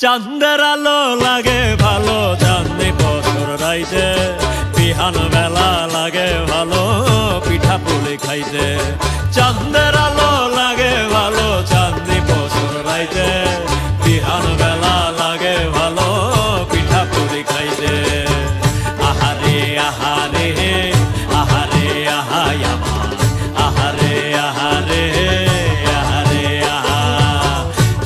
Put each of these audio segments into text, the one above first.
চাঁদের আলো লাগে ভালো চাঁদনি বছর রাইতে, বিহান বেলা লাগে ভালো পিঠা পুলি খাইতে। চাঁদের আলো লাগে ভালো চাঁদনি বছর রাইতে, বিহান বেলা লাগে ভালো পিঠা পুলি খাইতে। আহারে আহারে আহারে আহাই আমার, আহারে আহারে আহারে আহা।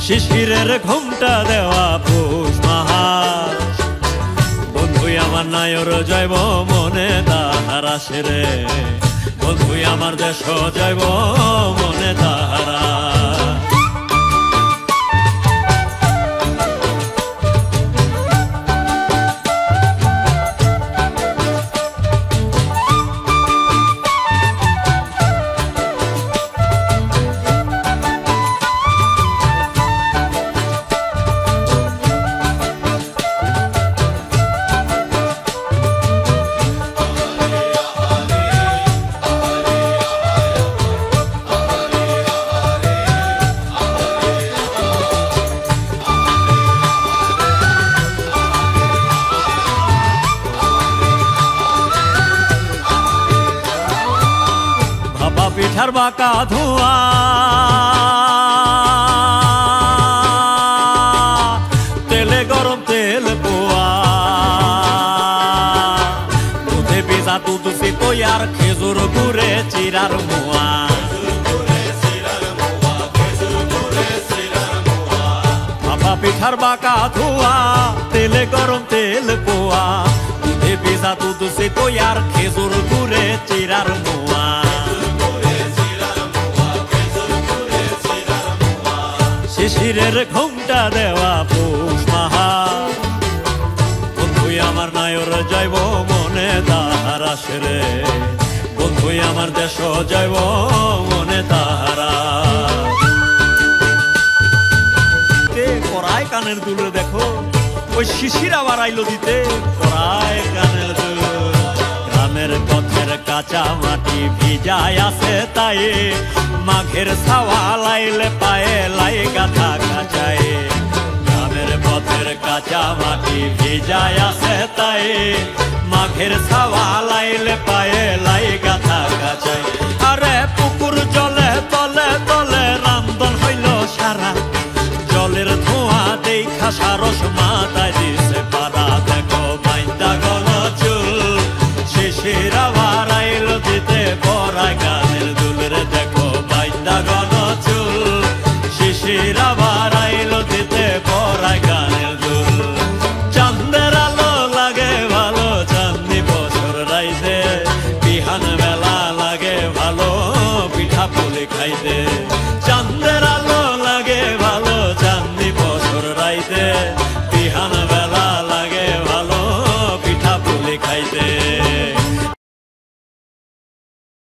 শিশিরের ঘুমটা দেওয়া পৌষ মাস, বন্ধুই আমার নায়র যাইব মনে তাহার আসে রে, বন্ধুই আমার দেশ যাইব মনে তাহারা। পিঠার বাঁকা ধোঁয়া তেলে গরম তেল পোয়া, দুধে ভিজা দুধ তৈয়ার খেজুর গুড়ে চিরার মোয়া। ভাপা পিঠার বাঁকা ধোঁয়া তেলে গরম তেল পোয়া, দুধে ভিজা দুধ তৈয়ার খেজুর গুড়ে চিরার মোয়া। শিশিরের ঘুমটা দেওয়া পৌষ মাস, বন্ধুই আমার নায়র যাইব মনে তাহার আসে রে, বন্ধুই আমার দেশ যাইব মনে তাহারা। পরায় কানের দুলে দেখো ওই শিশির আবার আইলো দিতে, পরায় কানের দুল। গ্রামের পথের কাঁচা মাটি ভিজায় আছে তাই, মাঘের ছাওয়া লাইলে পায়ে লাই গাথা কাচায়। গ্রামের পথের কাঁচা মাটি ভিজায় আছে তাই, মাঘের ছাওয়া লাইলে পায়ে লাই গাথা কাচায়। আরে পুকুর জলে তলে তলে রামদন হইল সারা, জলের ধোঁয়া দেখা সারস মাথায় দিছে পারা। দেখো মাইন্দা গল চুল শিশির আবার আইল দিতে, পরায় গানের দুলরে দেখো মাইন্দা গল চুল শিশির আবার আইল দিতে, পরায় গানের দুল। চাঁদের আলো লাগে ভালো চাঁদনি বছর রাইতে, বিহান বেলা লাগে ভালো পিঠা পুলি খাইতে।